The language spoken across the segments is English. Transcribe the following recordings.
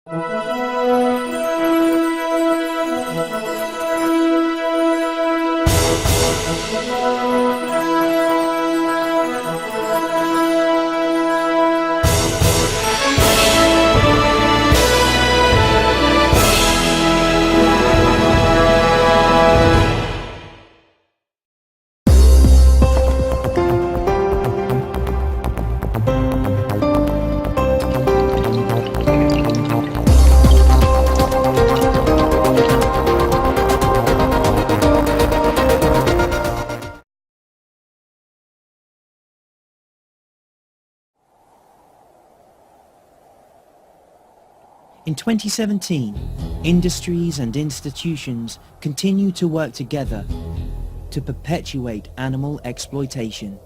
In 2017, industries and institutions continue to work together to perpetuate animal exploitation.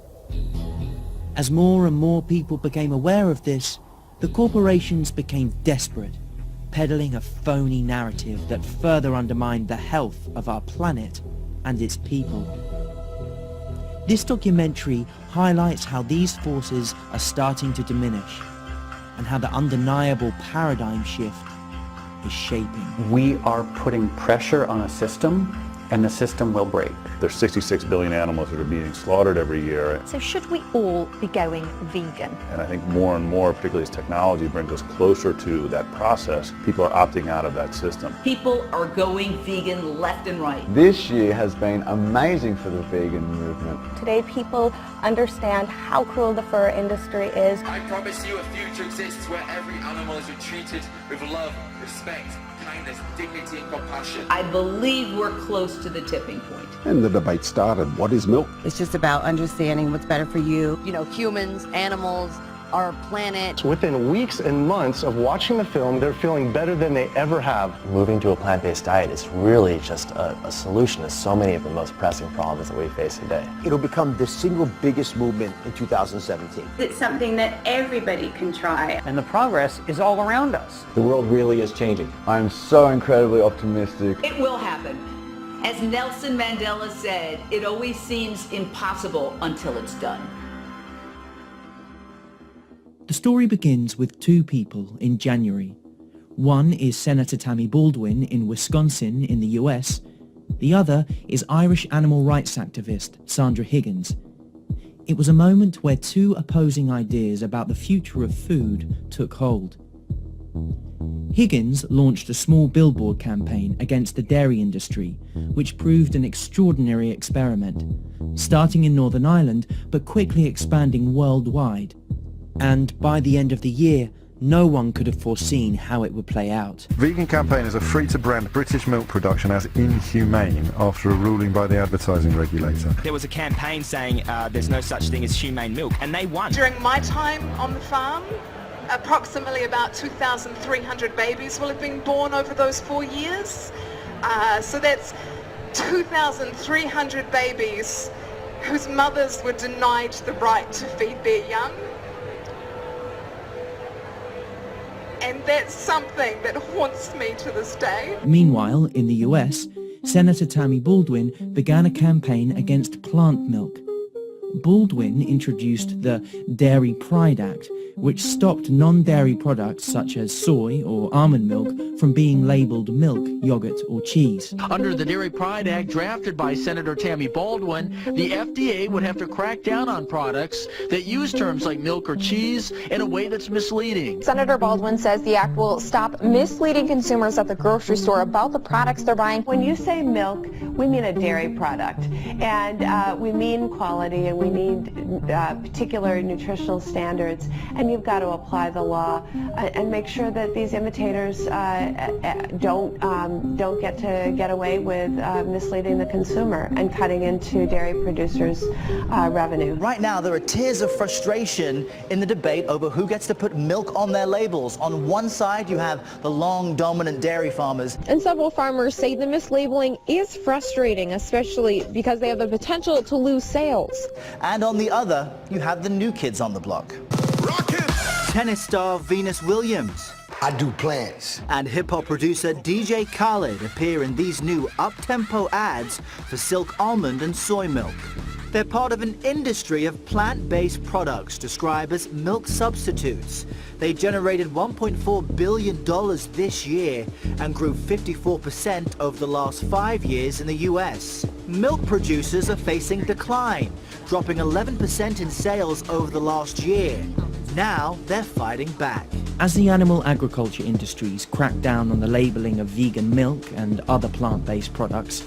As more and more people became aware of this, the corporations became desperate, peddling a phony narrative that further undermined the health of our planet and its people. This documentary highlights how these forces are starting to diminish, and how the undeniable paradigm shift is shaping. We are putting pressure on a system, and the system will break. There's 66 billion animals that are being slaughtered every year. So should we all be going vegan? And I think more and more, particularly as technology brings us closer to that process, people are opting out of that system. People are going vegan left and right. This year has been amazing for the vegan movement. Today people understand how cruel the fur industry is. I promise you a future exists where every animal is treated with love, respect, kindness, dignity and compassion. I believe we're close to the tipping point. And the debate started. What is milk? It's just about understanding what's better for you. You know, humans, animals, our planet. Within weeks and months of watching the film, they're feeling better than they ever have. Moving to a plant-based diet is really just a solution to so many of the most pressing problems that we face today. It'll become the single biggest movement in 2017. It's something that everybody can try. And the progress is all around us. The world really is changing. I'm so incredibly optimistic. It will happen. As Nelson Mandela said, it always seems impossible until it's done. The story begins with two people in January. One is Senator Tammy Baldwin in Wisconsin in the US. The other is Irish animal rights activist Sandra Higgins. It was a moment where two opposing ideas about the future of food took hold. Higgins launched a small billboard campaign against the dairy industry, which proved an extraordinary experiment, starting in Northern Ireland but quickly expanding worldwide. And by the end of the year, no one could have foreseen how it would play out. Vegan campaigners are free to brand British milk production as inhumane after a ruling by the advertising regulator. There was a campaign saying there's no such thing as humane milk, and they won. During my time on the farm, approximately about 2,300 babies will have been born over those 4 years. So that's 2,300 babies whose mothers were denied the right to feed their young. And that's something that haunts me to this day. Meanwhile, in the US, Senator Tammy Baldwin began a campaign against plant milk. Baldwin introduced the Dairy Pride Act, which stopped non-dairy products such as soy or almond milk from being labelled milk, yogurt or cheese. Under the Dairy Pride Act drafted by Senator Tammy Baldwin, the FDA would have to crack down on products that use terms like milk or cheese in a way that's misleading. Senator Baldwin says the act will stop misleading consumers at the grocery store about the products they're buying. When you say milk, we mean a dairy product, and we mean quality, and we need particular nutritional standards, and you've got to apply the law and make sure that these imitators don't get away with misleading the consumer and cutting into dairy producers' revenue. Right now, there are tears of frustration in the debate over who gets to put milk on their labels. On one side, you have the long, dominant dairy farmers. And several farmers say the mislabeling is frustrating, especially because they have the potential to lose sales. And on the other, you have the new kids on the block. Tennis star Venus Williams. I do plants. And hip-hop producer DJ Khaled appear in these new up-tempo ads for Silk almond and soy milk. They're part of an industry of plant-based products described as milk substitutes. They generated $1.4 billion this year and grew 54% over the last 5 years in the US. Milk producers are facing decline, dropping 11% in sales over the last year. Now they're fighting back. As the animal agriculture industries crack down on the labeling of vegan milk and other plant-based products,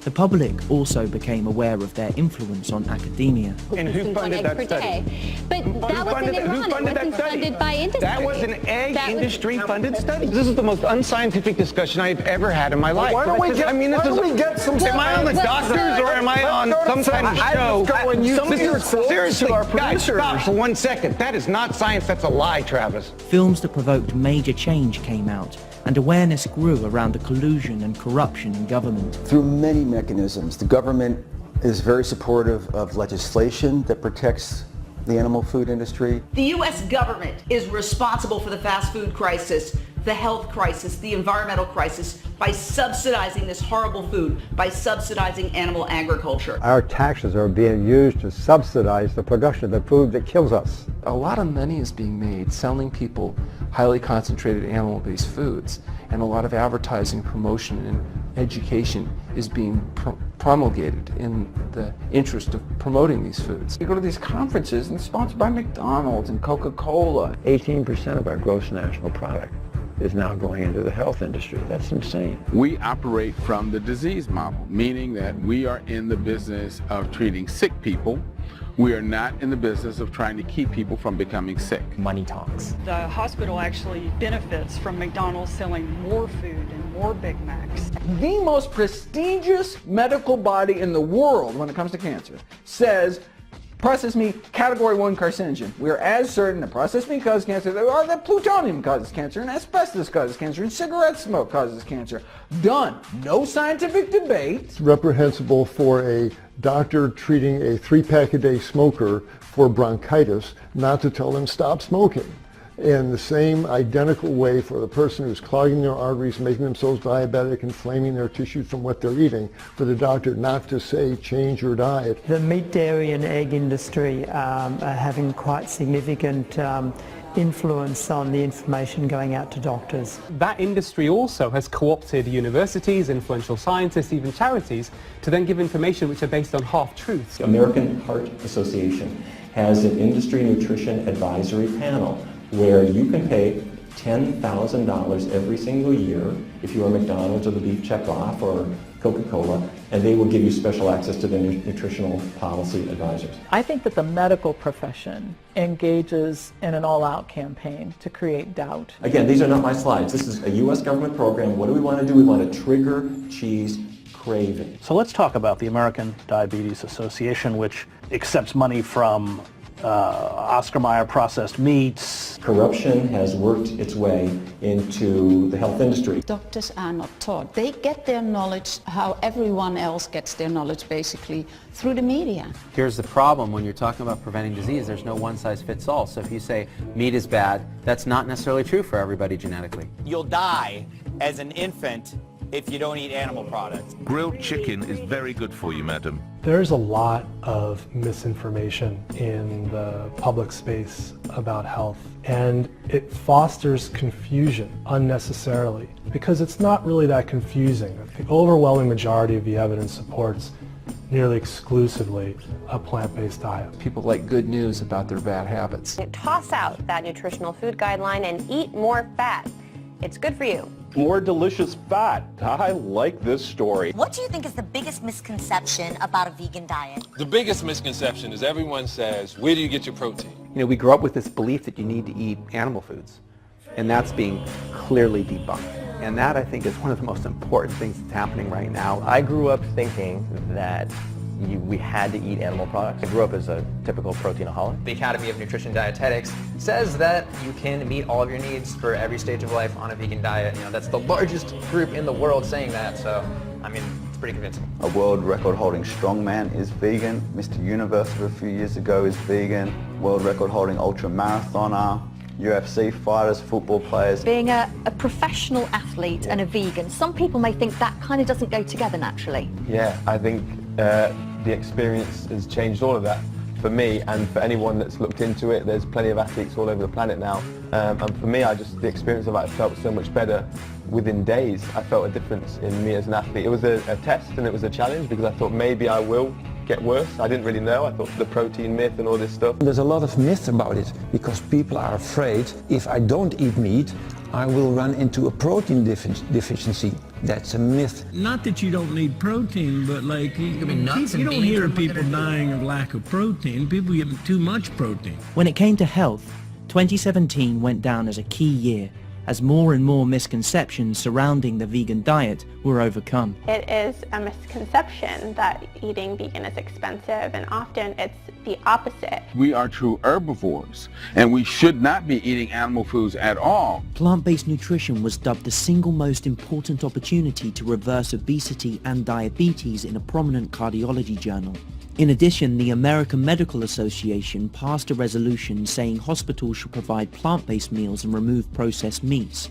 the public also became aware of their influence on academia. And who funded that study? But that wasn't Iran. It wasn't funded by industry. That was an egg industry-funded study. This is the most unscientific discussion I've ever had in my life. Why don't we get, Am I on the doctors or am I on some kind of show? Seriously, guys, stop for 1 second. That is not science. That's a lie, Travis. Films that provoked major change came out, and awareness grew around the collusion and corruption in government. Through many mechanisms, the government is very supportive of legislation that protects the animal food industry. The U.S. government is responsible for the fast food crisis, the health crisis, the environmental crisis, by subsidizing this horrible food, by subsidizing animal agriculture. Our taxes are being used to subsidize the production of the food that kills us. A lot of money is being made selling people highly concentrated animal-based foods, and a lot of advertising, promotion, and education is being promulgated in the interest of promoting these foods. You go to these conferences and it's sponsored by McDonald's and Coca-Cola. 18% of our gross national product is now going into the health industry. That's insane. We operate from the disease model, meaning that we are in the business of treating sick people. We are not in the business of trying to keep people from becoming sick. Money talks. The hospital actually benefits from McDonald's selling more food and more Big Macs. The most prestigious medical body in the world when it comes to cancer says processed meat, category 1 carcinogen. We are as certain that processed meat causes cancer, or that plutonium causes cancer, and asbestos causes cancer, and cigarette smoke causes cancer. Done. No scientific debate. It's reprehensible for a doctor treating a 3-pack-a-day smoker for bronchitis not to tell them stop smoking. In the same identical way for the person who's clogging their arteries, making themselves diabetic, inflaming their tissues from what they're eating, for the doctor not to say change your diet. The meat, dairy and egg industry are having quite significant influence on the information going out to doctors. That industry also has co-opted universities, influential scientists, even charities, to then give information which are based on half-truths. The American Heart Association has an industry nutrition advisory panel where you can pay $10,000 every single year if you are McDonald's or the Beef Checkoff or Coca-Cola, and they will give you special access to the nutritional policy advisors. I think that the medical profession engages in an all-out campaign to create doubt. Again, these are not my slides. This is a U.S. government program. What do we want to do? We want to trigger cheese craving. So let's talk about the American Diabetes Association, which accepts money from Oscar Mayer processed meats. Corruption has worked its way into the health industry. Doctors are not taught. They get their knowledge how everyone else gets their knowledge, basically, through the media. Here's the problem when you're talking about preventing disease. There's no one-size-fits-all. So if you say meat is bad, that's not necessarily true for everybody genetically. You'll die as an infant if you don't eat animal products. Grilled chicken is very good for you, madam. There's a lot of misinformation in the public space about health, and it fosters confusion unnecessarily because it's not really that confusing. The overwhelming majority of the evidence supports nearly exclusively a plant-based diet. People like good news about their bad habits. Toss out that nutritional food guideline and eat more fat. It's good for you. More delicious fat. I like this story. What do you think is the biggest misconception about a vegan diet? The biggest misconception is everyone says, where do you get your protein? You know, we grew up with this belief that you need to eat animal foods, and that's being clearly debunked. And that, I think, is one of the most important things that's happening right now. I grew up thinking that we had to eat animal products. I grew up as a typical proteinaholic. The Academy of Nutrition Dietetics says that you can meet all of your needs for every stage of life on a vegan diet. You know, that's the largest group in the world saying that, so, I mean, it's pretty convincing. A world record holding strongman is vegan. Mr. Universe of a few years ago is vegan. World record holding ultra marathoner. UFC fighters, football players. Being a professional athlete and a vegan, some people may think that kind of doesn't go together naturally. Yeah, I think the experience has changed all of that for me and for anyone that's looked into it. There's plenty of athletes all over the planet now, and for me, the experience of it, I felt so much better within days. I felt a difference in me as an athlete. It was a test and it was a challenge because I thought maybe I will get worse. I didn't really know. I thought the protein myth and all this stuff. There's a lot of myth about it because people are afraid if I don't eat meat, I will run into a protein deficiency. That's a myth. Not that you don't need protein, but like you don't hear of people dying of lack of protein. People get too much protein. When it came to health, 2017 went down as a key year as more and more misconceptions surrounding the vegan diet were overcome. It is a misconception that eating vegan is expensive, and often it's the opposite. We are true herbivores, and we should not be eating animal foods at all. Plant-based nutrition was dubbed the single most important opportunity to reverse obesity and diabetes in a prominent cardiology journal. In addition, the American Medical Association passed a resolution saying hospitals should provide plant-based meals and remove processed meats.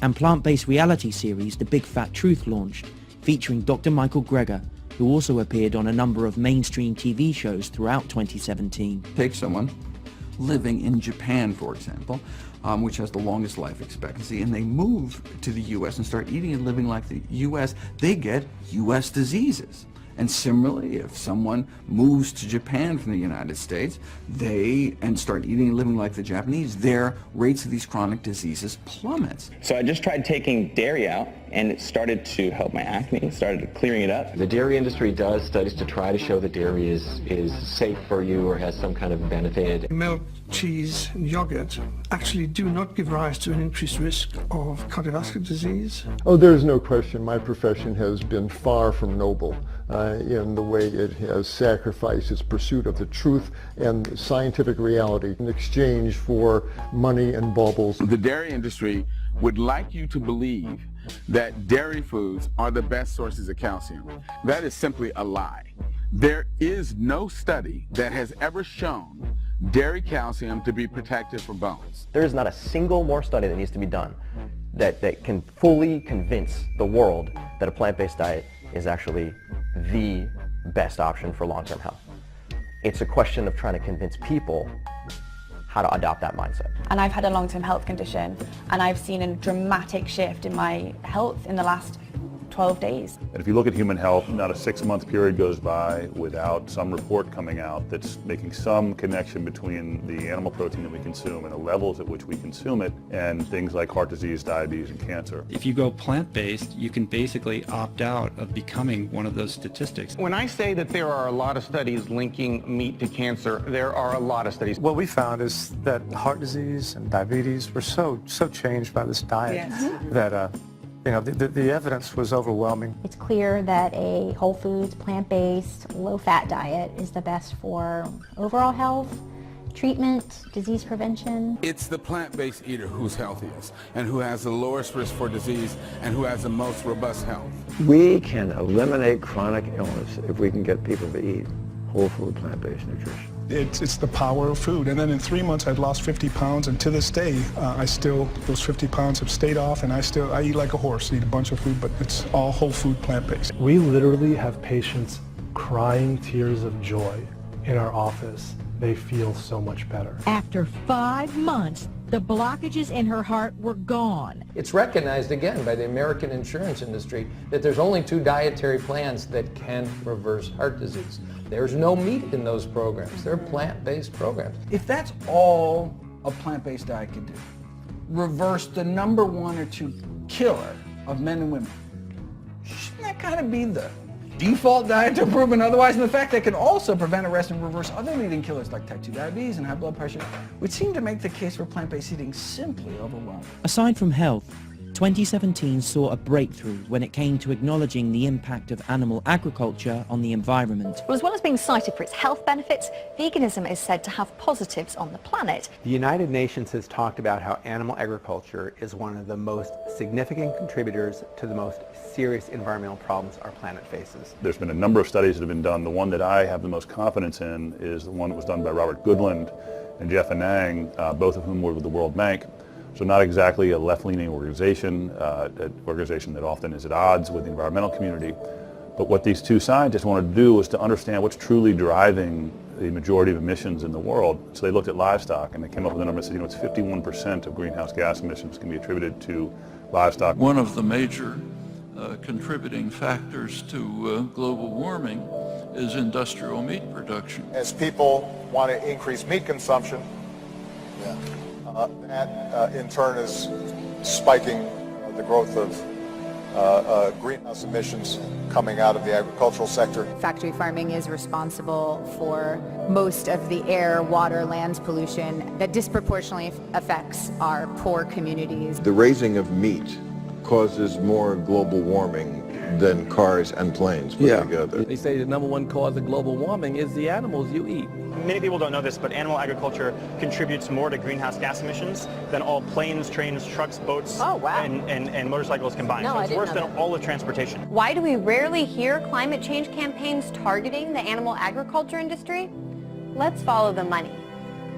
And plant-based reality series The Big Fat Truth launched, featuring Dr. Michael Greger, who also appeared on a number of mainstream TV shows throughout 2017. Take someone living in Japan, for example, which has the longest life expectancy, and they move to the U.S. and start eating and living like the U.S., they get U.S. diseases. And similarly, if someone moves to Japan from the United States, and start eating and living like the Japanese, their rates of these chronic diseases plummets. So I just tried taking dairy out, and it started to help my acne, started clearing it up. The dairy industry does studies to try to show that dairy is safe for you or has some kind of benefit. Milk, cheese, and yogurt actually do not give rise to an increased risk of cardiovascular disease. Oh, there's no question my profession has been far from noble in the way it has sacrificed its pursuit of the truth and scientific reality in exchange for money and baubles. The dairy industry would like you to believe that dairy foods are the best sources of calcium. That is simply a lie. There is no study that has ever shown dairy calcium to be protective for bones. There is not a single more study that needs to be done that can fully convince the world that a plant-based diet is actually the best option for long-term health. It's a question of trying to convince people how to adopt that mindset. And I've had a long-term health condition, and I've seen a dramatic shift in my health in the last 12 days. And if you look at human health, not a 6-month period goes by without some report coming out that's making some connection between the animal protein that we consume and the levels at which we consume it and things like heart disease, diabetes, and cancer. If you go plant-based, you can basically opt out of becoming one of those statistics. When I say that there are a lot of studies linking meat to cancer, there are a lot of studies. What we found is that heart disease and diabetes were so changed by this diet that the evidence was overwhelming. It's clear that a whole foods, plant-based, low-fat diet is the best for overall health, treatment, disease prevention. It's the plant-based eater who's healthiest and who has the lowest risk for disease and who has the most robust health. We can eliminate chronic illness if we can get people to eat whole food, plant-based nutrition. It's the power of food. And then in 3 months I'd lost 50 pounds, and to this day those 50 pounds have stayed off, and I eat like a horse, eat a bunch of food, but it's all whole food, plant-based. We literally have patients crying tears of joy in our office. They feel so much better. After 5 months, the blockages in her heart were gone. It's recognized again by the American insurance industry that there's only 2 dietary plans that can reverse heart disease. There's no meat in those programs. They're plant-based programs. If that's all a plant-based diet can do, reverse the number 1 or 2 killer of men and women, shouldn't that kind of be the default diet to proven otherwise? And the fact that it can also prevent, arrest, and reverse other leading killers like type 2 diabetes and high blood pressure would seem to make the case for plant-based eating simply overwhelming. Aside from health, 2017 saw a breakthrough when it came to acknowledging the impact of animal agriculture on the environment. Well, as well as being cited for its health benefits, veganism is said to have positives on the planet. The United Nations has talked about how animal agriculture is one of the most significant contributors to the most serious environmental problems our planet faces. There's been a number of studies that have been done. The one that I have the most confidence in is the one that was done by Robert Goodland and Jeff Anang, both of whom were with the World Bank. So not exactly a left-leaning organization, an organization that often is at odds with the environmental community, But what these two scientists wanted to do was to understand what's truly driving the majority of emissions in the world. So they looked at livestock and they came up with a number that said, it's 51% of greenhouse gas emissions can be attributed to livestock. One of the major contributing factors to global warming is industrial meat production. As people want to increase meat consumption, that in turn is spiking the growth of greenhouse emissions coming out of the agricultural sector. Factory farming is responsible for most of the air, water, land pollution that disproportionately affects our poor communities. The raising of meat causes more global warming than cars and planes put together. They say the number one cause of global warming is the animals you eat. Many people don't know this, but animal agriculture contributes more to greenhouse gas emissions than all planes, trains, trucks, boats, and motorcycles combined. So it's worse than all of transportation. Why do we rarely hear climate change campaigns targeting the animal agriculture industry? Let's follow the money.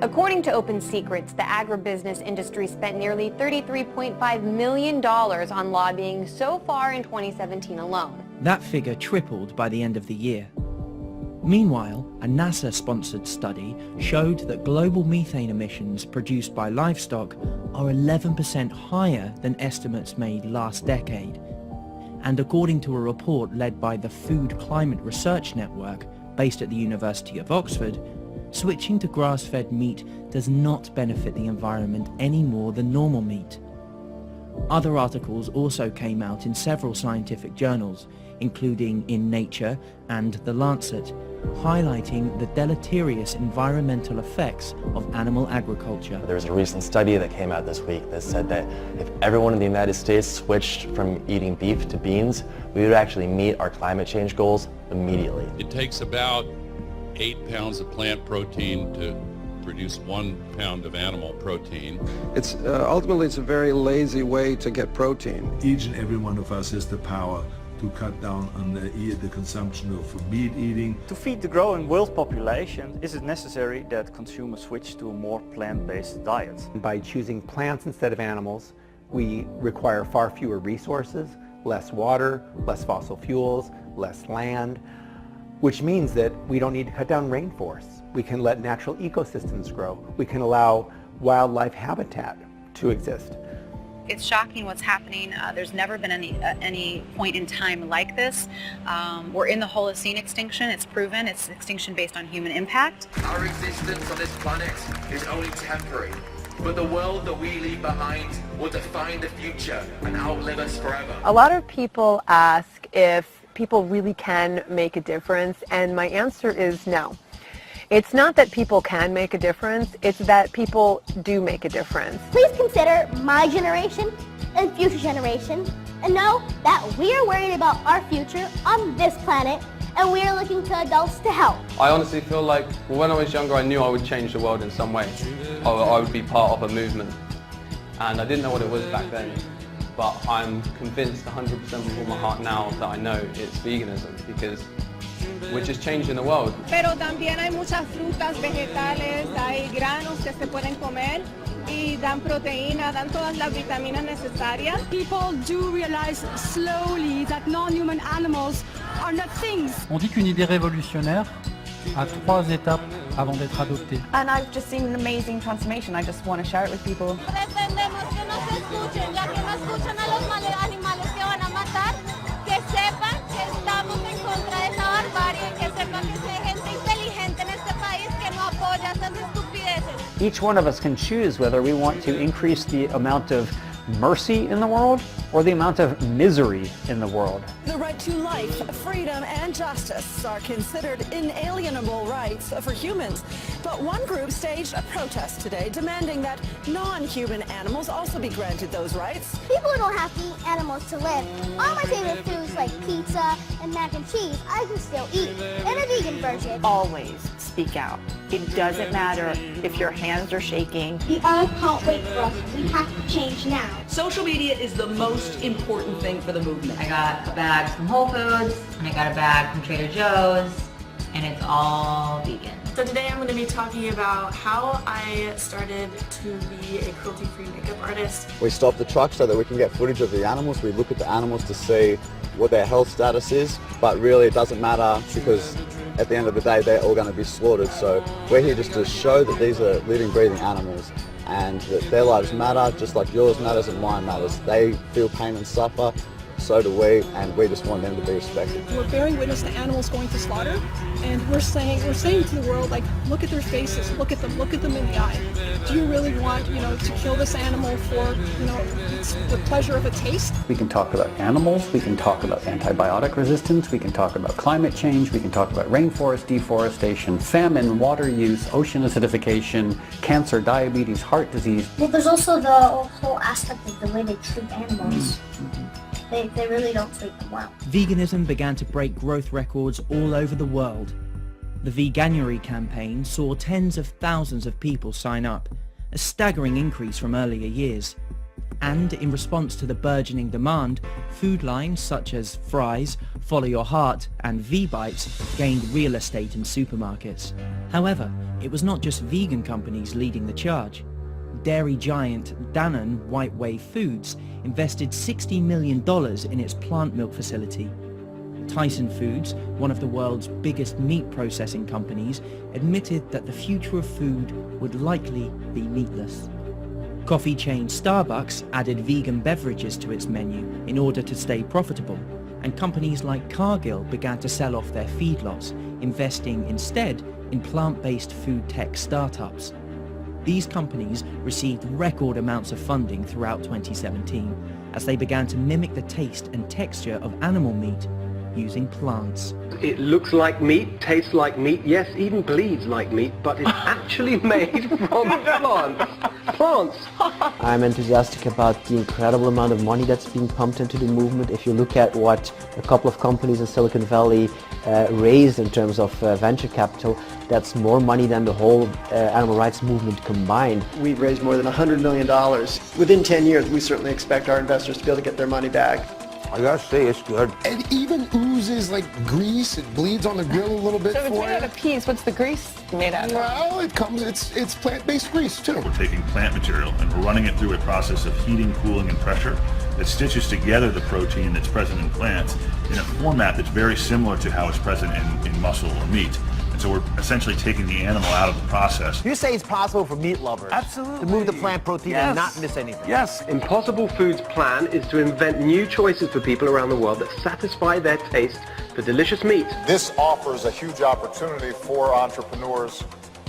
According to Open Secrets, the agribusiness industry spent nearly $33.5 million on lobbying so far in 2017 alone. That figure tripled by the end of the year. Meanwhile, a NASA-sponsored study showed that global methane emissions produced by livestock are 11% higher than estimates made last decade. And according to a report led by the Food Climate Research Network, based at the University of Oxford, switching to grass-fed meat does not benefit the environment any more than normal meat. Other articles also came out in several scientific journals, including in Nature and The Lancet, highlighting the deleterious environmental effects of animal agriculture. There was a recent study that came out this week that said that if everyone in the United States switched from eating beef to beans, we would actually meet our climate change goals immediately. It takes about 8 pounds of plant protein to produce 1 pound of animal protein. It's ultimately it's a very lazy way to get protein. Each and every one of us has the power to cut down on the consumption of meat eating. To feed the growing world population, is it necessary that consumers switch to a more plant-based diet? By choosing plants instead of animals, we require far fewer resources, less water, less fossil fuels, less land, which means that we don't need to cut down rainforests. We can let natural ecosystems grow. We can allow wildlife habitat to exist. It's shocking what's happening. There's never been any point in time like this. We're in the Holocene extinction. It's proven. It's extinction based on human impact. Our existence on this planet is only temporary, but the world that we leave behind will define the future and outlive us forever. A lot of people ask if people really can make a difference, and my answer is no. It's not that people can make a difference, it's that people do make a difference. Please consider my generation and future generations and know that we are worried about our future on this planet and we are looking to adults to help. I honestly feel like when I was younger I knew I would change the world in some way. I would be part of a movement, and I didn't know what it was back then. But I'm convinced 100% with all my heart now that I know it's veganism, because we're just changing the world. Pero también hay muchas frutas, vegetales, hay granos que se pueden comer y dan proteína, dan todas las vitaminas necesarias. People do realize slowly that non-human animals are not things. On dit qu'une idée révolutionnaire a 3 étapes avant d'être adoptée. And I've just seen an amazing transformation. I just want to share it with people. Pretendemos que no se escuchen, ya que no escuchan a los animales que van a matar, que sepan que estamos en contra de esa barbarie, que sepan que hay gente inteligente en este país que no apoya estas estupideces. Each one of us can choose whether we want to increase the amount of mercy in the world or the amount of misery in the world. The right to life, freedom, and justice are considered inalienable rights for humans. But one group staged a protest today demanding that non-human animals also be granted those rights. People don't have to eat animals to live. All my favorite foods like pizza and mac and cheese, I can still eat. In a vegan version. Always speak out. It doesn't matter if your hands are shaking. The earth can't wait for us. We have to change now. Social media is the most important thing for the movement. I got a bag from Whole Foods, and I got a bag from Trader Joe's, and it's all vegan. So today I'm going to be talking about how I started to be a cruelty-free makeup artist. We stop the truck so that we can get footage of the animals. We look at the animals to see what their health status is, but really it doesn't matter because at the end of the day they're all going to be slaughtered. So we're here just to show that these are living, breathing animals and that their lives matter just like yours matters and mine matters. They feel pain and suffer, so do we, and we just want them to be respected. We're bearing witness to animals going to slaughter, and we're saying to the world, like, look at their faces, look at them in the eye. Do you really want, to kill this animal for, the pleasure of a taste? We can talk about animals, we can talk about antibiotic resistance, we can talk about climate change, we can talk about rainforest deforestation, famine, water use, ocean acidification, cancer, diabetes, heart disease. Well, there's also the whole aspect of the way they treat animals. They really don't treat them well. Veganism began to break growth records all over the world. The Veganuary campaign saw tens of thousands of people sign up, a staggering increase from earlier years. And in response to the burgeoning demand, food lines such as Fry's, Follow Your Heart and V-Bites gained real estate in supermarkets. However, it was not just vegan companies leading the charge. Dairy giant Danone White Wave Foods invested $60 million in its plant milk facility. Tyson Foods, one of the world's biggest meat processing companies, admitted that the future of food would likely be meatless. Coffee chain Starbucks added vegan beverages to its menu in order to stay profitable, and companies like Cargill began to sell off their feedlots, investing instead in plant-based food tech startups. These companies received record amounts of funding throughout 2017 as they began to mimic the taste and texture of animal meat using plants. It looks like meat, tastes like meat, yes, even bleeds like meat, but it's actually made from plants. I'm enthusiastic about the incredible amount of money that's being pumped into the movement. If you look at what a couple of companies in Silicon Valley raised in terms of venture capital, that's more money than the whole animal rights movement combined. We've raised more than $100 million. Within 10 years, we certainly expect our investors to be able to get their money back. I gotta say, it's good. It even oozes like grease. It bleeds on the grill a little bit. So it's made out of peas. What's the grease made out of? Well, it's plant-based grease too. We're taking plant material and we're running it through a process of heating, cooling, and pressure that stitches together the protein that's present in plants in a format that's very similar to how it's present in muscle or meat. So we're essentially taking the animal out of the process. You say it's possible for meat lovers to move the plant protein and not miss anything. Yes. Impossible Foods' plan is to invent new choices for people around the world that satisfy their taste for delicious meat. This offers a huge opportunity for entrepreneurs,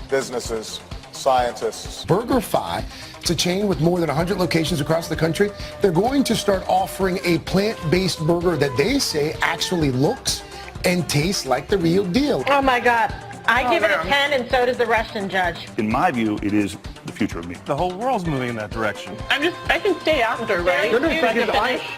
businesses, scientists. BurgerFi, it's a chain with more than 100 locations across the country. They're going to start offering a plant-based burger that they say actually looks and tastes like the real deal. Oh my God. I give it a 10 and so does the Russian judge. In my view, it is the future of meat. The whole world's moving in that direction. I can stay after, right? No, because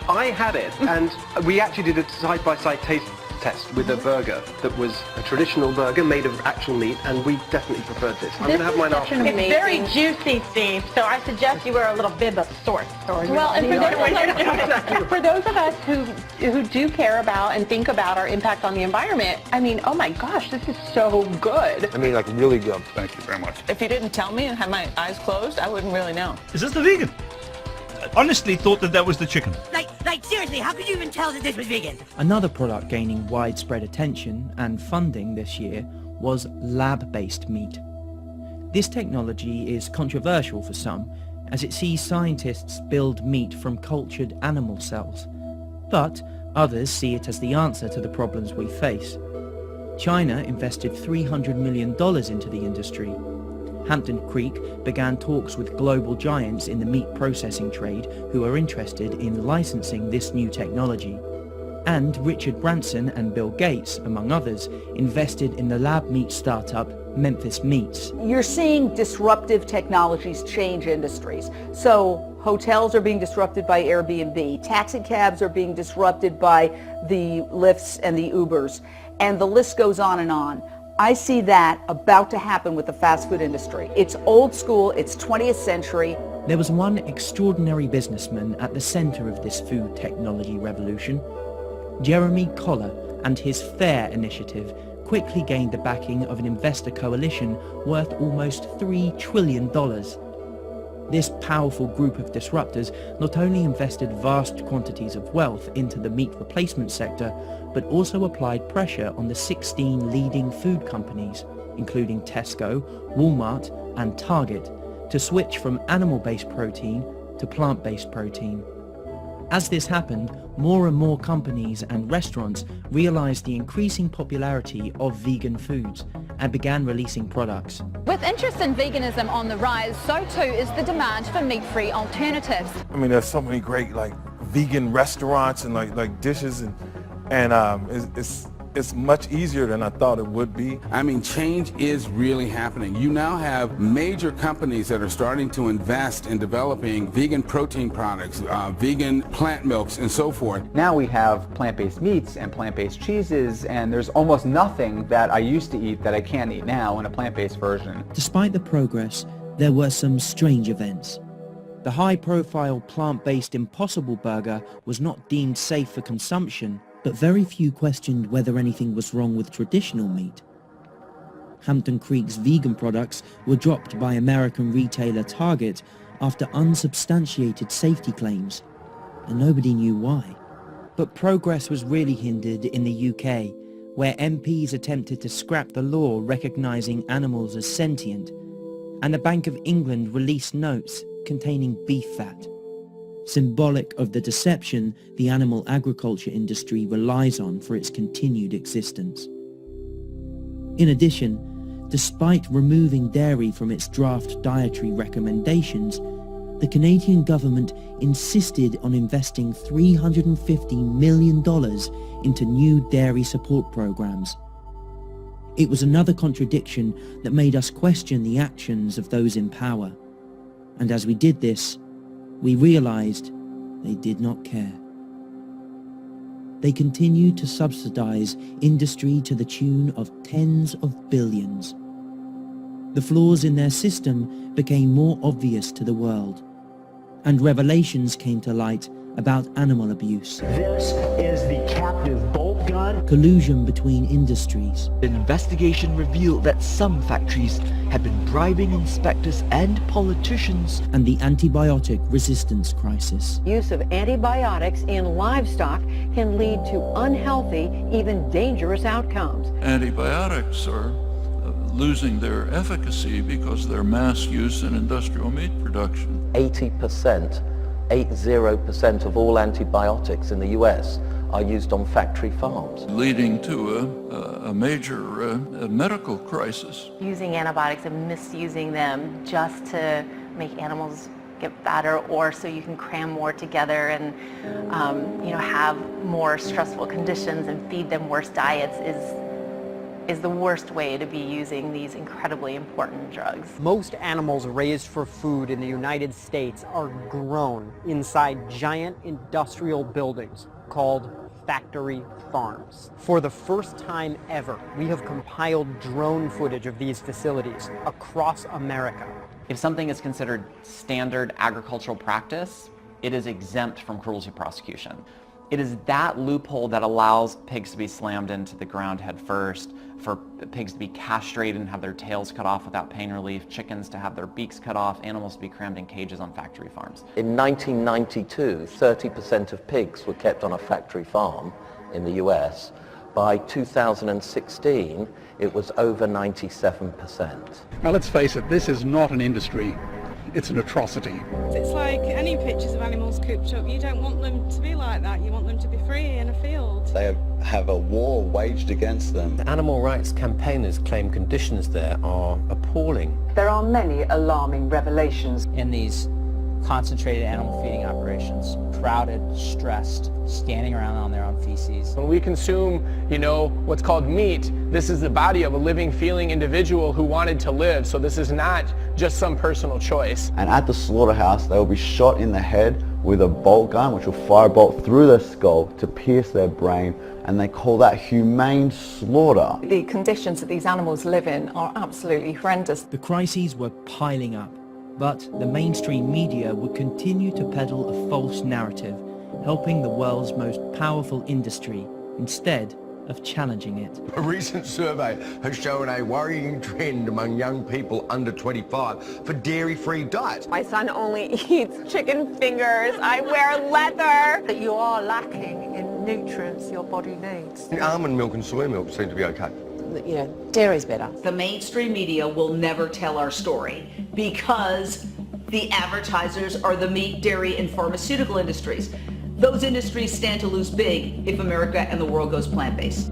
I had it, and we actually did a side-by-side taste test with a burger that was a traditional burger made of actual meat, and we definitely preferred this. I'm going to have mine after. It's very juicy, Steve, so I suggest you wear a little bib of sorts. Well, and for those of us who do care about and think about our impact on the environment, I mean, oh my gosh, this is so good. I mean, like really good. Thank you very much. If you didn't tell me and had my eyes closed, I wouldn't really know. Is this the vegan? I honestly thought that was the chicken. Like seriously, how could you even tell that this was vegan? Another product gaining widespread attention and funding this year was lab-based meat. This technology is controversial for some, as it sees scientists build meat from cultured animal cells. But others see it as the answer to the problems we face. China invested $300 million into the industry. Hampton Creek began talks with global giants in the meat processing trade who are interested in licensing this new technology. And Richard Branson and Bill Gates, among others, invested in the lab meat startup Memphis Meats. You're seeing disruptive technologies change industries. So hotels are being disrupted by Airbnb, taxi cabs are being disrupted by the Lyfts and the Ubers, and the list goes on and on. I see that about to happen with the fast food industry. It's old school, it's 20th century. There was one extraordinary businessman at the center of this food technology revolution. Jeremy Collar and his FAIR initiative quickly gained the backing of an investor coalition worth almost $3 trillion. This powerful group of disruptors not only invested vast quantities of wealth into the meat replacement sector, but also applied pressure on the 16 leading food companies, including Tesco, Walmart, and Target, to switch from animal-based protein to plant-based protein. As this happened, more and more companies and restaurants realized the increasing popularity of vegan foods and began releasing products. With interest in veganism on the rise, so too is the demand for meat-free alternatives. I mean, there's so many great vegan restaurants and like dishes, and it's much easier than I thought it would be. I mean, change is really happening. You now have major companies that are starting to invest in developing vegan protein products, vegan plant milks, and so forth. Now we have plant-based meats and plant-based cheeses, and there's almost nothing that I used to eat that I can't eat now in a plant-based version. Despite the progress, there were some strange events. The high-profile plant-based Impossible Burger was not deemed safe for consumption, but very few questioned whether anything was wrong with traditional meat. Hampton Creek's vegan products were dropped by American retailer Target after unsubstantiated safety claims, and nobody knew why. But progress was really hindered in the UK, where MPs attempted to scrap the law recognizing animals as sentient, and the Bank of England released notes containing beef fat, symbolic of the deception the animal agriculture industry relies on for its continued existence. In addition, despite removing dairy from its draft dietary recommendations, the Canadian government insisted on investing $350 million into new dairy support programs. It was another contradiction that made us question the actions of those in power. And as we did this, we realized they did not care. They continued to subsidize industry to the tune of tens of billions. The flaws in their system became more obvious to the world, and revelations came to light about animal abuse. This is the captive bolt gun. Collusion between industries. An investigation revealed that some factories had been bribing inspectors and politicians. And the antibiotic resistance crisis. Use of antibiotics in livestock can lead to unhealthy, even dangerous outcomes. Antibiotics are losing their efficacy because they're mass use in industrial meat production. 80% of all antibiotics in the US are used on factory farms. Leading to a major medical crisis. Using antibiotics and misusing them just to make animals get fatter, or so you can cram more together and have more stressful conditions and feed them worse diets is the worst way to be using these incredibly important drugs. Most animals raised for food in the United States are grown inside giant industrial buildings called factory farms. For the first time ever, we have compiled drone footage of these facilities across America. If something is considered standard agricultural practice, it is exempt from cruelty prosecution. It is that loophole that allows pigs to be slammed into the ground head first, for pigs to be castrated and have their tails cut off without pain relief, chickens to have their beaks cut off, animals to be crammed in cages on factory farms. In 1992, 30% of pigs were kept on a factory farm in the US. By 2016, it was over 97%. Now let's face it, this is not an industry. It's an atrocity. It's like any pictures of animals cooped up. You don't want them to be like that. You want them to be free in a field. They have a war waged against them. The animal rights campaigners claim conditions there are appalling. There are many alarming revelations. In these concentrated animal feeding operations, crowded, stressed, standing around on their own feces. When we consume, what's called meat, this is the body of a living, feeling individual who wanted to live. So this is not just some personal choice. And at the slaughterhouse, they will be shot in the head with a bolt gun, which will fire a bolt through their skull to pierce their brain, and they call that humane slaughter. The conditions that these animals live in are absolutely horrendous. The crises were piling up, but the mainstream media would continue to peddle a false narrative, helping the world's most powerful industry instead of challenging it. A recent survey has shown a worrying trend among young people under 25 for dairy-free diets. My son only eats chicken fingers. I wear leather. That you are lacking in nutrients your body needs. Almond milk and soy milk seem to be okay. You know, dairy's better. The mainstream media will never tell our story because the advertisers are the meat, dairy, and pharmaceutical industries. Those industries stand to lose big if America and the world goes plant-based.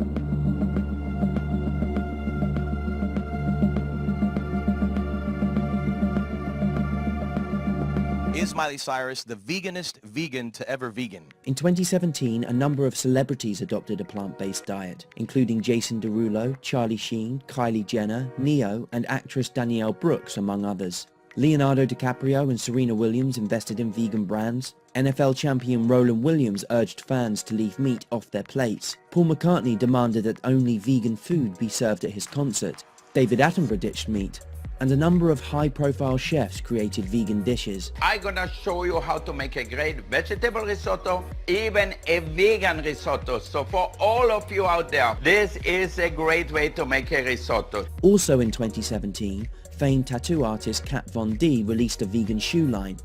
Is Miley Cyrus the veganest vegan to ever vegan? In 2017, a number of celebrities adopted a plant-based diet, including Jason Derulo, Charlie Sheen, Kylie Jenner, Neo, and actress Danielle Brooks, among others. Leonardo DiCaprio and Serena Williams invested in vegan brands. NFL champion Roland Williams urged fans to leave meat off their plates. Paul McCartney demanded that only vegan food be served at his concert. David Attenborough ditched meat. And a number of high-profile chefs created vegan dishes. I'm gonna show you how to make a great vegetable risotto, even a vegan risotto. So for all of you out there, this is a great way to make a risotto. Also in 2017, famed tattoo artist Kat Von D released a vegan shoe line.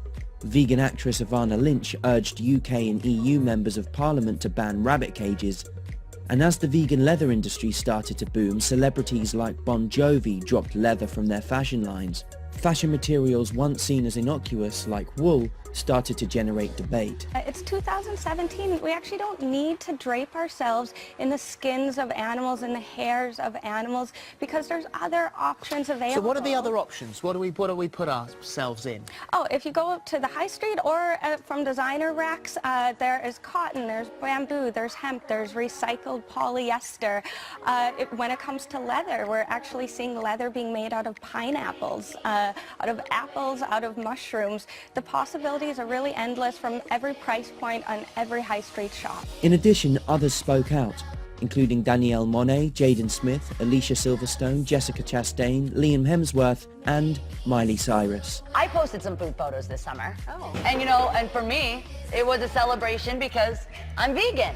Vegan actress Ivana Lynch urged UK and EU members of Parliament to ban rabbit cages. And as the vegan leather industry started to boom, celebrities like Bon Jovi dropped leather from their fashion lines. Fashion materials once seen as innocuous, like wool, started to generate debate. It's 2017. We actually don't need to drape ourselves in the skins of animals and the hairs of animals because there's other options available. So what are the other options? What do we put ourselves in? Oh, if you go up to the high street or from designer racks, there is cotton, there's bamboo, there's hemp, there's recycled polyester. When it comes to leather, we're actually seeing leather being made out of pineapples, out of apples, out of mushrooms. The possibilities are really endless from every price point on every high street shop. In addition, others spoke out, including Danielle Monet, Jaden Smith, Alicia Silverstone, Jessica Chastain, Liam Hemsworth, and Miley Cyrus. I posted some food photos this summer. Oh. And you know, and for me, it was a celebration because I'm vegan.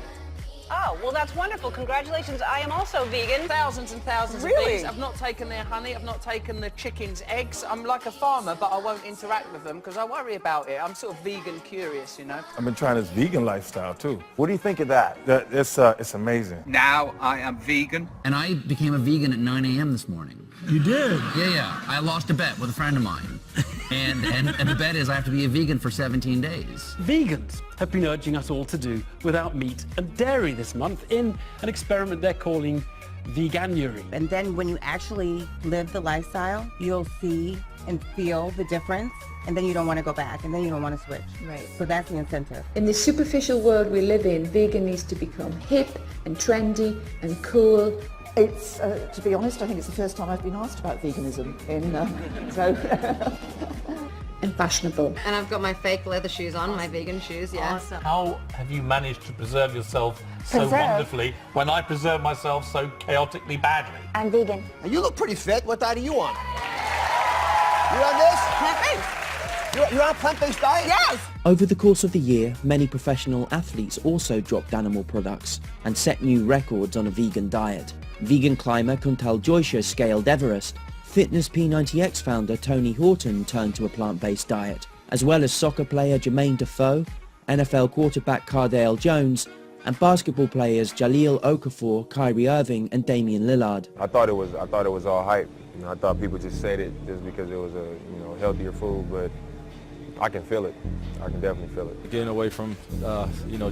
Oh, well that's wonderful. Congratulations. I am also vegan. Thousands and thousands of bees. I've not taken their honey, I've not taken the chickens' eggs. I'm like a farmer, but I won't interact with them because I worry about it. I'm sort of vegan curious, you know. I've been trying this vegan lifestyle too. What do you think of that? It's amazing. Now I am vegan. And I became a vegan at 9 a.m. this morning. You did? Yeah. I lost a bet with a friend of mine. And the bet is I have to be a vegan for 17 days. Vegans have been urging us all to do without meat and dairy this month in an experiment they're calling veganuary. And then when you actually live the lifestyle, you'll see and feel the difference, and then you don't want to go back, and then you don't want to switch. Right. So that's the incentive. In the superficial world we live in, vegan needs to become hip and trendy and cool. It's, to be honest, I think it's the first time I've been asked about veganism and fashionable. And I've got my fake leather shoes on, my vegan shoes, yeah. Awesome. How have you managed to preserve yourself so wonderfully when I preserve myself so chaotically badly? I'm vegan. You look pretty fit. What diet are you on? You on this? Plant-based. You're on a plant-based diet? Yes! Over the course of the year, many professional athletes also dropped animal products and set new records on a vegan diet. Vegan climber Kuntal Joysha scaled Everest. Fitness P90X founder Tony Horton turned to a plant-based diet, as well as soccer player Jermaine Defoe, NFL quarterback Cardale Jones, and basketball players Jahlil Okafor, Kyrie Irving, and Damian Lillard. I thought it was all hype. You know, I thought people just said it just because it was a healthier food, but I can feel it. I can definitely feel it. Getting away from,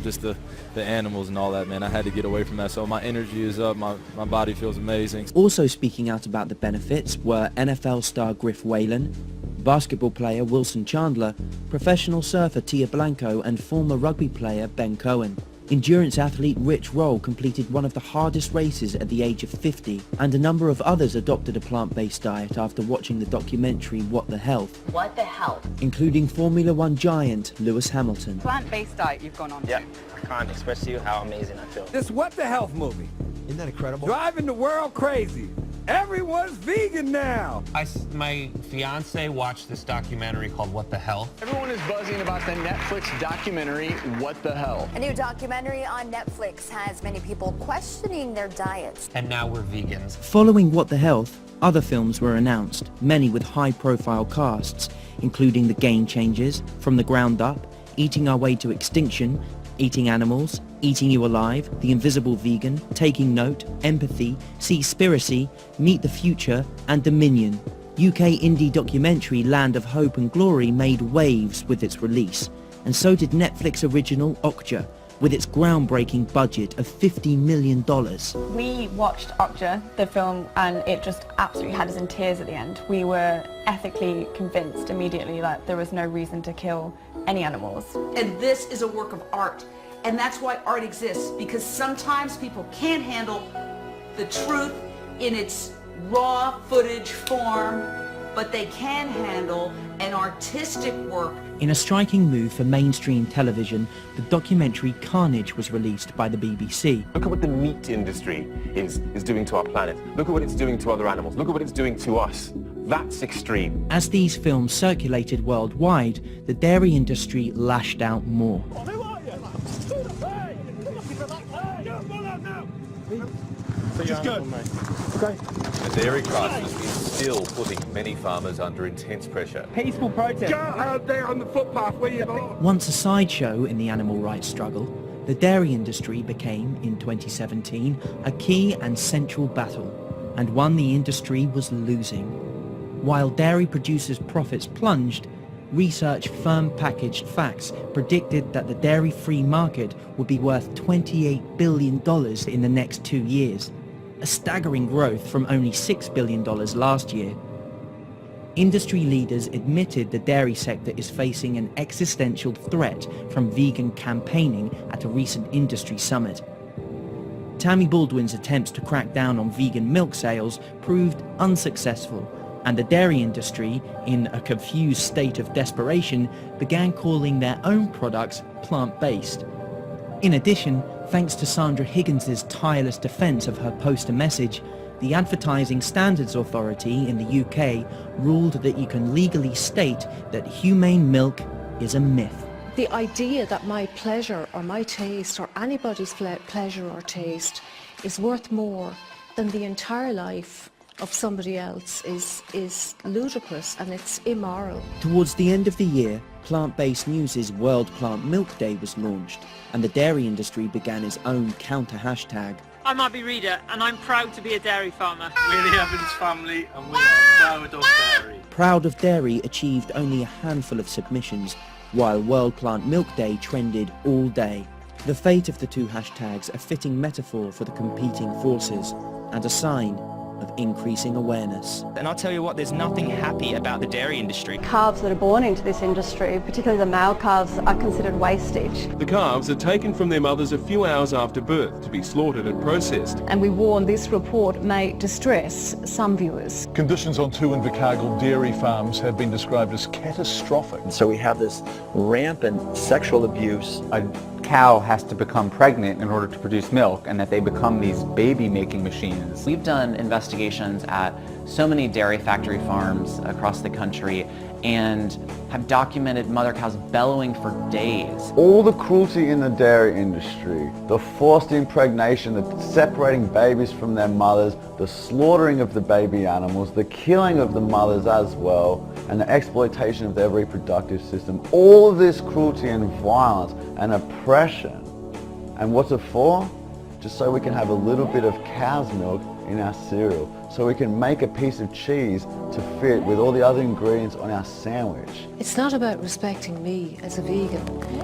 just the animals and all that, man. I had to get away from that. So my energy is up. My body feels amazing. Also speaking out about the benefits were NFL star Griff Whalen, basketball player Wilson Chandler, professional surfer Tia Blanco, and former rugby player Ben Cohen. Endurance athlete Rich Roll completed one of the hardest races at the age of 50, and a number of others adopted a plant-based diet after watching the documentary What the Health. What the Health? Including Formula One giant Lewis Hamilton. Plant-based diet you've gone on to. Yeah, I can't express to you how amazing I feel. This What the Health movie. Isn't that incredible? Driving the world crazy. Everyone's vegan now! My fiance watched this documentary called What the Hell. Everyone is buzzing about the Netflix documentary, What the Hell? A new documentary on Netflix has many people questioning their diets. And now we're vegans. Following What the Health, other films were announced, many with high-profile casts, including The Game Changers, From the Ground Up, Eating Our Way to Extinction, Eating Animals, Eating You Alive, The Invisible Vegan, Taking Note, Empathy, Seaspiracy, Meet the Future, and Dominion. UK indie documentary Land of Hope and Glory made waves with its release, and so did Netflix original Okja, with its groundbreaking budget of $50 million. We watched Okja, the film, and it just absolutely had us in tears at the end. We were ethically convinced immediately that there was no reason to kill any animals. And this is a work of art. And that's why art exists, because sometimes people can't handle the truth in its raw footage form, but they can handle an artistic work. In a striking move for mainstream television, the documentary Carnage was released by the BBC. Look at what the meat industry is doing to our planet. Look at what it's doing to other animals. Look at what it's doing to us. That's extreme. As these films circulated worldwide, the dairy industry lashed out more. Just go. Okay. The dairy crisis is still putting many farmers under intense pressure. Peaceful protest. Go out there on the footpath where you are. Once a sideshow in the animal rights struggle, the dairy industry became, in 2017, a key and central battle, and one the industry was losing. While dairy producers' profits plunged, research firm packaged facts predicted that the dairy-free market would be worth $28 billion in the next 2 years, a staggering growth from only $6 billion last year. Industry leaders admitted the dairy sector is facing an existential threat from vegan campaigning at a recent industry summit. Tammy Baldwin's attempts to crack down on vegan milk sales proved unsuccessful, and the dairy industry, in a confused state of desperation, began calling their own products plant-based. In addition, thanks to Sandra Higgins's tireless defense of her poster message, the Advertising Standards Authority in the UK ruled that you can legally state that humane milk is a myth. The idea that my pleasure or my taste or anybody's pleasure or taste is worth more than the entire life of somebody else is ludicrous, and it's immoral. Towards the end of the year, Plant-Based News' World Plant Milk Day was launched, and the dairy industry began its own counter hashtag. I'm Abby Reader, and I'm proud to be a dairy farmer. We're the Evans family, and we are proud of dairy. Proud of Dairy achieved only a handful of submissions, while World Plant Milk Day trended all day. The fate of the two hashtags a fitting metaphor for the competing forces, and a sign of increasing awareness. And I'll tell you what, there's nothing happy about the dairy industry. Calves that are born into this industry, particularly the male calves, are considered wastage. The calves are taken from their mothers a few hours after birth to be slaughtered and processed. And we warn this report may distress some viewers. Conditions on 2 Invercargill dairy farms have been described as catastrophic. And so we have this rampant sexual abuse. A cow has to become pregnant in order to produce milk, and that they become these baby-making machines. We've done investigations at so many dairy factory farms across the country and have documented mother cows bellowing for days. All the cruelty in the dairy industry, the forced impregnation, the separating babies from their mothers, the slaughtering of the baby animals, the killing of the mothers as well, and the exploitation of their reproductive system, all of this cruelty and violence and oppression. And what's it for? Just so we can have a little bit of cow's milk in our cereal, so we can make a piece of cheese to fit with all the other ingredients on our sandwich. It's not about respecting me as a vegan.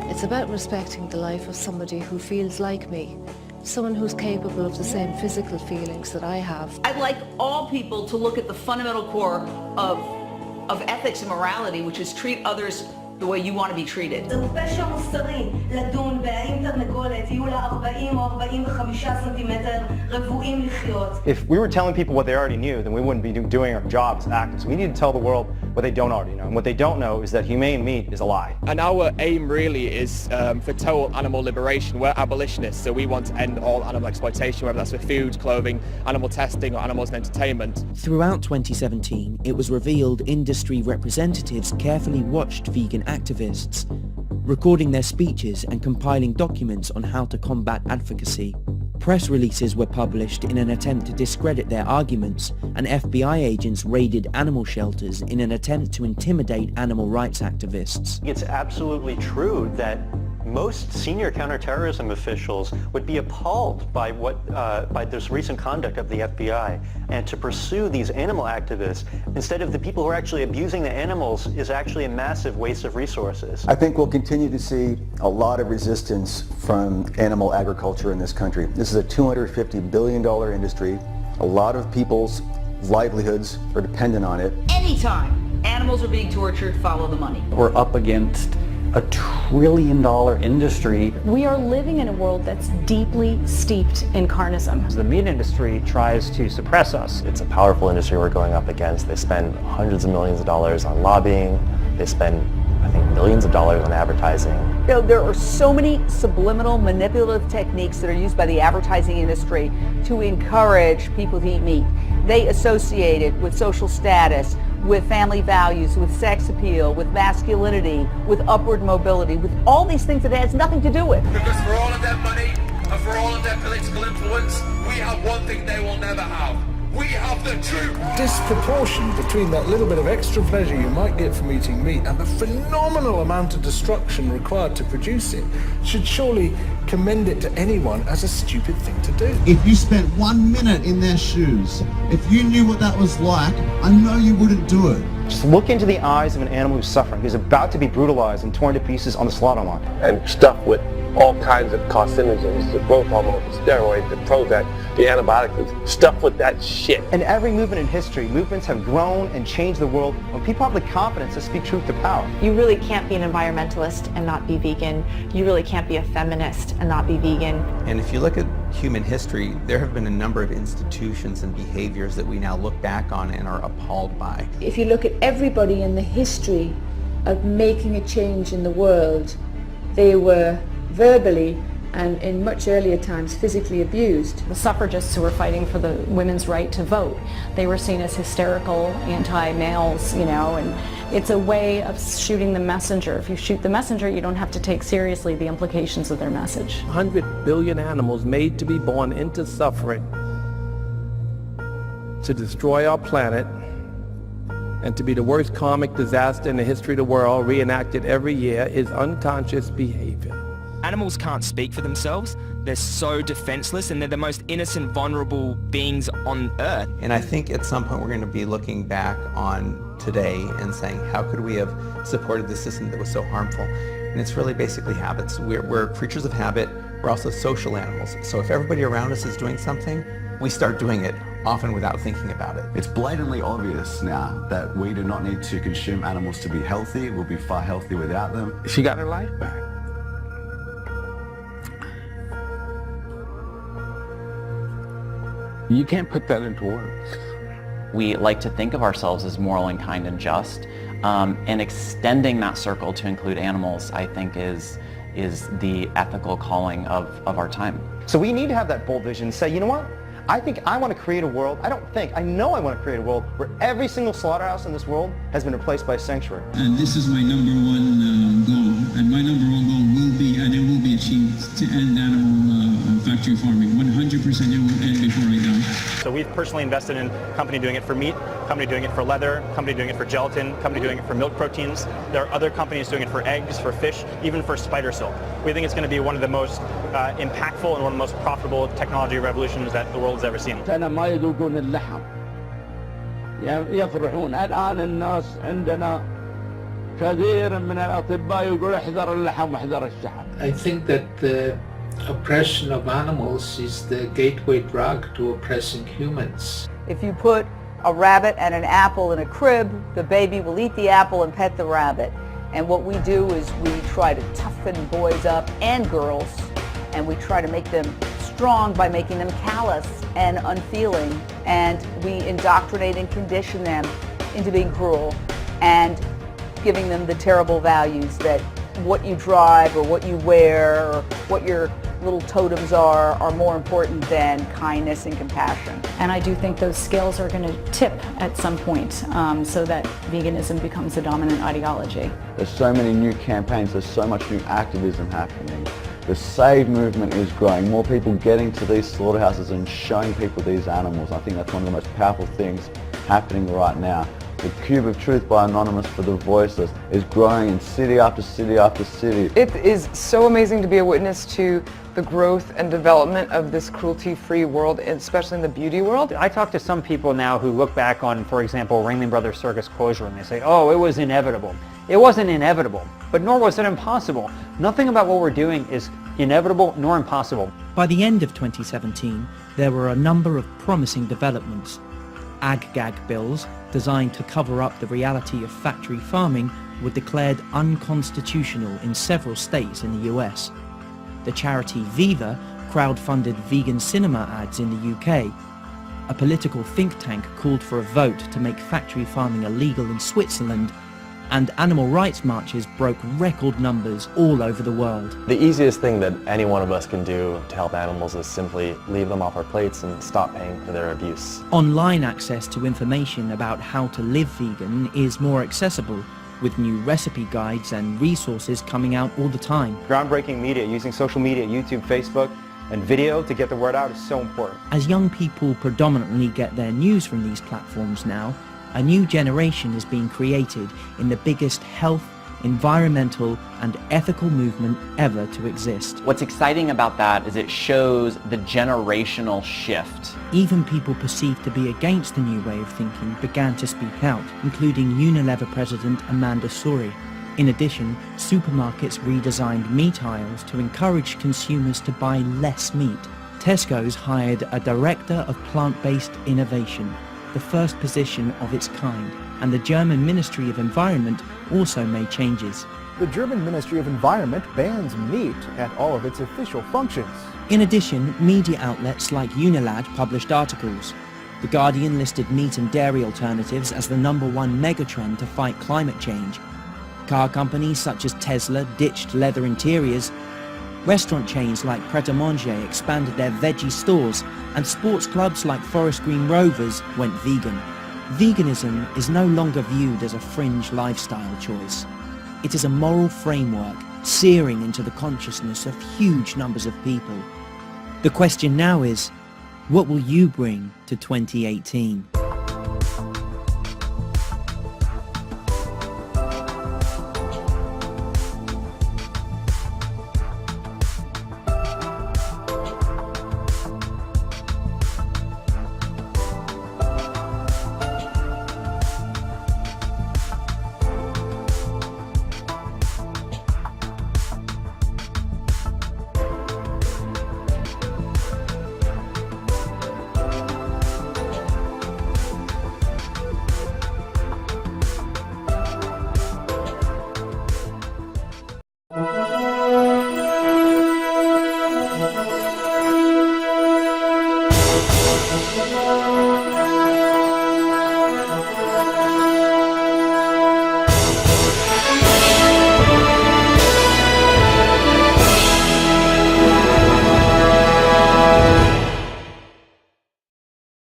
It's about respecting the life of somebody who feels like me, someone who's capable of the same physical feelings that I have. I'd like all people to look at the fundamental core of ethics and morality, which is treat others the way you want to be treated. If we were telling people what they already knew, then we wouldn't be doing our jobs as actors. We need to tell the world what they don't already know. And what they don't know is that humane meat is a lie. And our aim really is for total animal liberation. We're abolitionists, so we want to end all animal exploitation, whether that's for food, clothing, animal testing, or animals in entertainment. Throughout 2017, it was revealed industry representatives carefully watched vegan activists, recording their speeches and compiling documents on how to combat advocacy. Press releases were published in an attempt to discredit their arguments, and FBI agents raided animal shelters in an attempt to intimidate animal rights activists. It's absolutely true that most senior counterterrorism officials would be appalled by by this recent conduct of the FBI, and to pursue these animal activists instead of the people who are actually abusing the animals is actually a massive waste of resources. I think we'll continue to see a lot of resistance from animal agriculture in this country. This is a $250 billion industry. A lot of people's livelihoods are dependent on it. Anytime animals are being tortured, follow the money. We're up against a $1 trillion industry. We are living in a world that's deeply steeped in carnism. The meat industry tries to suppress us. It's a powerful industry we're going up against. They spend hundreds of millions of dollars on lobbying. They spend, I think, millions of dollars on advertising. You know, there are so many subliminal manipulative techniques that are used by the advertising industry to encourage people to eat meat. They associate it with social status, with family values, with sex appeal, with masculinity, with upward mobility, with all these things that it has nothing to do with. Because for all of their money and for all of their political influence, we have one thing they will never have. We have the truth. Disproportion between that little bit of extra pleasure you might get from eating meat and the phenomenal amount of destruction required to produce it should surely commend it to anyone as a stupid thing to do. If you spent 1 minute in their shoes, if you knew what that was like, I know you wouldn't do it. Just look into the eyes of an animal who's suffering, who's about to be brutalized and torn to pieces on the slaughter line. And stuffed with all kinds of carcinogens, the growth hormone, the steroids, the Prozac, the antibiotics, stuffed with that shit. In every movement in history, movements have grown and changed the world when people have the confidence to speak truth to power. You really can't be an environmentalist and not be vegan. You really can't be a feminist and not be vegan. And if you look at human history, there have been a number of institutions and behaviors that we now look back on and are appalled by. If you look at everybody in the history of making a change in the world, they were verbally and in much earlier times physically abused. The suffragists who were fighting for the women's right to vote, they were seen as hysterical, anti-males, you know, and it's a way of shooting the messenger. If you shoot the messenger, you don't have to take seriously the implications of their message. 100 billion animals made to be born into suffering, to destroy our planet, and to be the worst karmic disaster in the history of the world, reenacted every year, is unconscious behavior. Animals can't speak for themselves. They're so defenseless, and they're the most innocent, vulnerable beings on Earth. And I think at some point we're going to be looking back on today and saying, how could we have supported the system that was so harmful? And it's really basically habits. We're creatures of habit. We're also social animals. So if everybody around us is doing something, we start doing it, often without thinking about it. It's blatantly obvious now that we do not need to consume animals to be healthy. We'll be far healthier without them. She got her life back. You can't put that into words. We like to think of ourselves as moral and kind and just, and extending that circle to include animals, I think, is the ethical calling of our time. So we need to have that bold vision and say, you know what? I think I want to create a world, I know I want to create a world where every single slaughterhouse in this world has been replaced by a sanctuary. And this is my number one goal, and my number one goal will be, and it will be achieved, to end animal factory farming. 100% it will end before I die. So we've personally invested in a company doing it for meat, company doing it for leather, company doing it for gelatin, company doing it for milk proteins. There are other companies doing it for eggs, for fish, even for spider silk. We think it's going to be one of the most impactful and one of the most profitable technology revolutions that the world has ever seen. أنا ما يذوقون اللحم يفرحون. الآن الناس عندنا كثير من الأطباء يقول احذر اللحم واحذر الشحم. I think that the oppression of animals is the gateway drug to oppressing humans. If you put a rabbit and an apple in a crib, the baby will eat the apple and pet the rabbit. And what we do is we try to toughen boys up and girls, and we try to make them strong by making them callous and unfeeling, and we indoctrinate and condition them into being cruel and giving them the terrible values that what you drive or what you wear or what your little totems are more important than kindness and compassion. And I do think those scales are going to tip at some point so that veganism becomes the dominant ideology. There's so many new campaigns, there's so much new activism happening. The Save movement is growing, more people getting to these slaughterhouses and showing people these animals. I think that's one of the most powerful things happening right now. The Cube of Truth by Anonymous for the Voiceless is growing in city after city after city. It is so amazing to be a witness to the growth and development of this cruelty-free world, especially in the beauty world. I talk to some people now who look back on, for example, Ringling Brothers Circus closure, and they say, oh, it was inevitable. It wasn't inevitable, but nor was it impossible. Nothing about what we're doing is inevitable nor impossible. By the end of 2017, there were a number of promising developments. Ag-gag bills, designed to cover up the reality of factory farming, were declared unconstitutional in several states in the US. The charity Viva crowdfunded vegan cinema ads in the UK. A political think tank called for a vote to make factory farming illegal in Switzerland, and animal rights marches broke record numbers all over the world. The easiest thing that any one of us can do to help animals is simply leave them off our plates and stop paying for their abuse. Online access to information about how to live vegan is more accessible, with new recipe guides and resources coming out all the time. Groundbreaking media, using social media, YouTube, Facebook, and video to get the word out is so important. As young people predominantly get their news from these platforms now, a new generation is being created in the biggest health, environmental, and ethical movement ever to exist. What's exciting about that is it shows the generational shift. Even people perceived to be against the new way of thinking began to speak out, including Unilever president Amanda Suri. In addition, supermarkets redesigned meat aisles to encourage consumers to buy less meat. Tesco's hired a director of plant-based innovation, the first position of its kind, and the German Ministry of Environment also made changes. The German Ministry of Environment bans meat at all of its official functions. In addition, media outlets like Unilad published articles. The Guardian listed meat and dairy alternatives as the #1 megatrend to fight climate change. Car companies such as Tesla ditched leather interiors. Restaurant chains like Pret a Manger expanded their veggie stores, and sports clubs like Forest Green Rovers went vegan. Veganism is no longer viewed as a fringe lifestyle choice. It is a moral framework searing into the consciousness of huge numbers of people. The question now is, what will you bring to 2018?